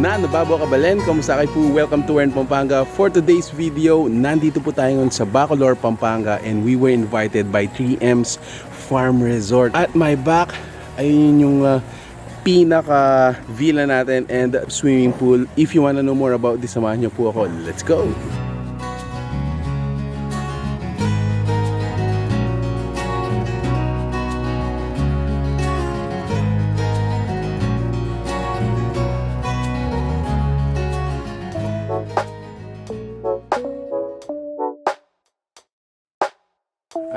na nababo kabalen, kamusta kayo po? Welcome to Waranggay, Pampanga. For today's video, nandito po tayo ngayon sa Bacolor, Pampanga, and we were invited by 3M's Farm Resort. At my back, ayun yung pinaka villa natin and swimming pool. If you wanna know more about this, samahan niyo po ako. Let's go!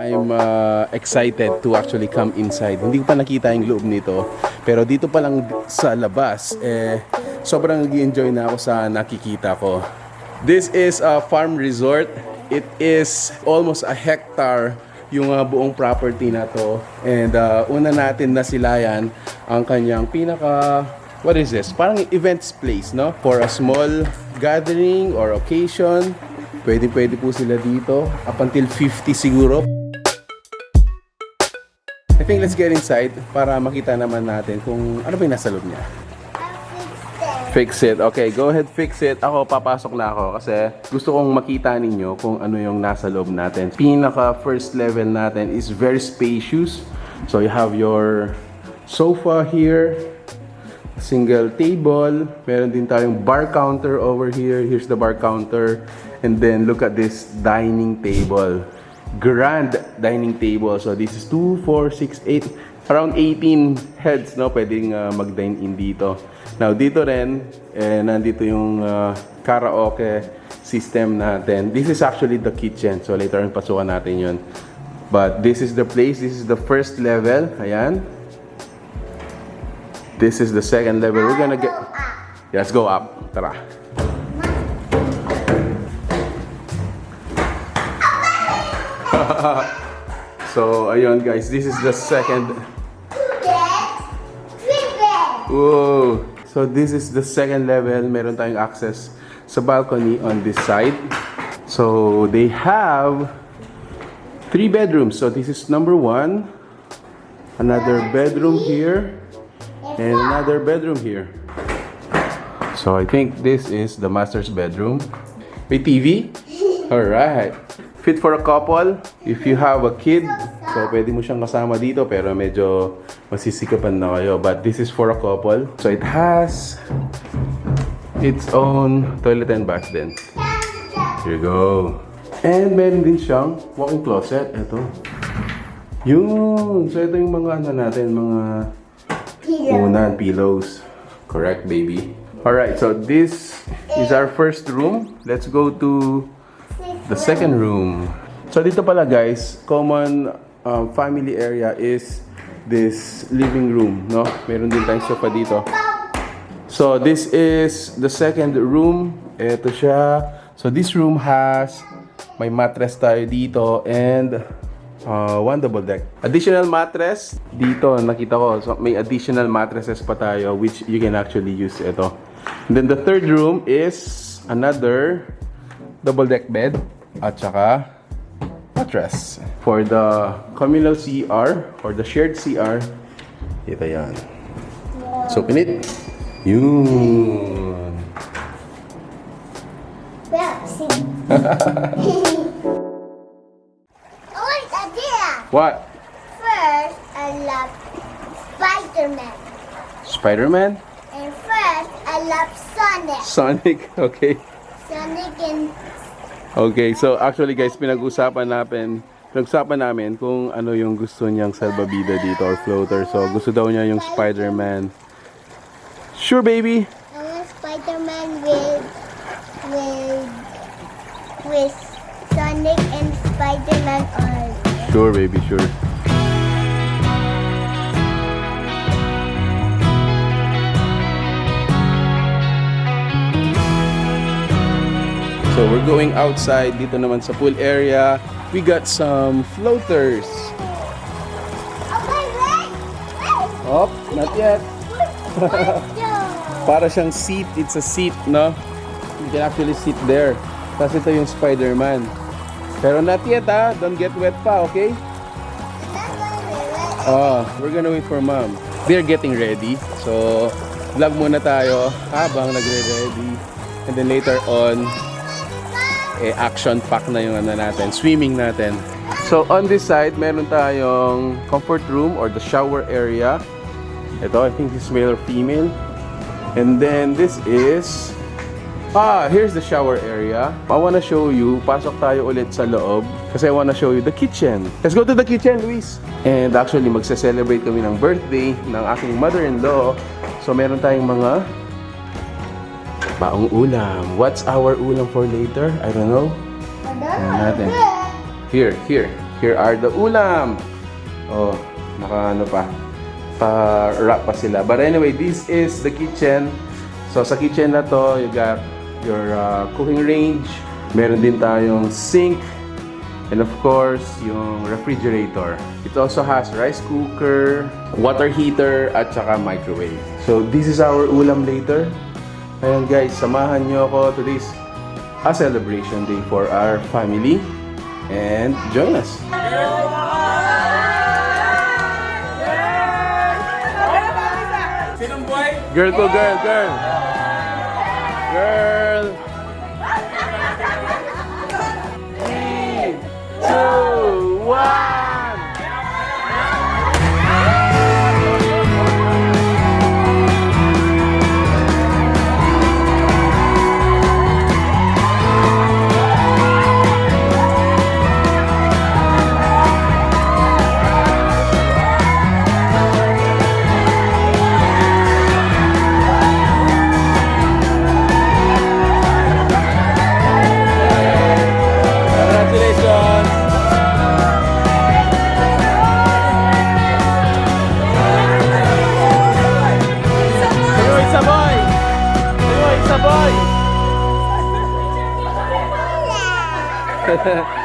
I'm excited to actually come inside. Hindi ko pa nakita yung loob nito. Pero dito pa lang sa labas, sobrang nag-enjoy na ako sa nakikita ko. This is a farm resort. It is almost a hectare yung buong property na to. And una natin nasilayan ang kanyang pinaka, what is this? Parang events place, no? For a small gathering or occasion. Pwede po sila dito. Up until 50 siguro. I think let's get inside para makita naman natin kung ano ba yung nasa loob niya. Fix it. Okay, go ahead, fix it. Ako, papasok na ako kasi gusto kong makita ninyo kung ano yung nasa loob natin. Pinaka first level natin is very spacious. So you have your sofa here, single table. Meron din tayong bar counter over here. Here's the bar counter. And then look at this dining table. Grand dining table. So this is 2, 4, 6, 8, around 18 heads, no? Pwedeng mag-dine in dito. Now dito rin, nandito yung karaoke system natin. This is actually the kitchen. So later on pasukan natin yun. But this is the place. This is the first level. Ayan. This is the second level. We're gonna get... Let's go up. Tara. So, ayun guys, this is the second. Whoa! So, this is the second level. Meron tayong access sa balcony on this side. So, they have 3 bedrooms. So, this is number 1. Another bedroom here. And another bedroom here. So, I think this is the master's bedroom. May TV? Alright. Fit for a couple. If you have a kid, so pwede mo siyang kasama dito pero medyo masisikapan na kayo. But this is for a couple. So it has its own toilet and bath din. Here you go. And meron din siyang walk-in closet. Ito. Yun. So ito yung mga ano natin, mga unan, pillows. Correct, baby. Alright, so this is our first room. Let's go to the second room. So dito pala guys, common family area is this living room, no? Meron din tayong sofa dito. So this is the second room. Ito siya. So this room has may mattress tayo dito and one double deck. Additional mattress dito nakita ko. So may additional mattresses pa tayo which you can actually use ito. And then the third room is another double deck bed at saka mattress. For the communal CR or the shared CR, ito yan. So, pinit. Yun. Oh, idea. What? First, I love Spider-Man. Spider-Man? And first, I love Sonic. Sonic? Okay. Sonic and... Okay, so actually guys, pinag-usapan namin kung ano yung gusto niyang salbabida dito or floater. So gusto daw niya yung Spider-Man. Sure, baby. I want Spider-Man with Sonic and Spider-Man on. Sure, baby, sure. So we're going outside dito naman sa pool area. We got some floaters. Okay, wait. Oh, not yet. Para siyang seat. It's a seat, no? You can actually sit there. Tapos ito yung Spider-Man. Pero not yet, ha? Don't get wet pa, okay? Oh, we're gonna wait for mom. They're getting ready. So, vlog muna tayo habang nagre-ready. And then later on, action pack na yung ano natin, swimming natin. So on this side, meron tayong comfort room or the shower area. Ito, I think this is male or female. And then this is here's the shower area. I wanna show you, pasok tayo ulit sa loob kasi I wanna show you the kitchen. Let's go to the kitchen, Luis. And actually, magse-celebrate kami ng birthday ng aking mother-in-law. So meron tayong mga baong ulam. What's our ulam for later? I don't know. Tingnan natin. Here are the ulam. Oh, naka ano pa. Pa-wrap pa sila. But anyway, this is the kitchen. So sa kitchen na to, you got your cooking range. Meron din tayong sink. And of course, yung refrigerator. It also has rice cooker, water heater, at saka microwave. So this is our ulam later. Ayan guys, samahan nyo ako. Today's a celebration day for our family. And join us. Girl to girl, girl. Girl. 3, 2, 1.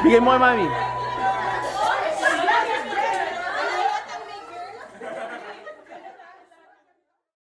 Bigay mo kay mami.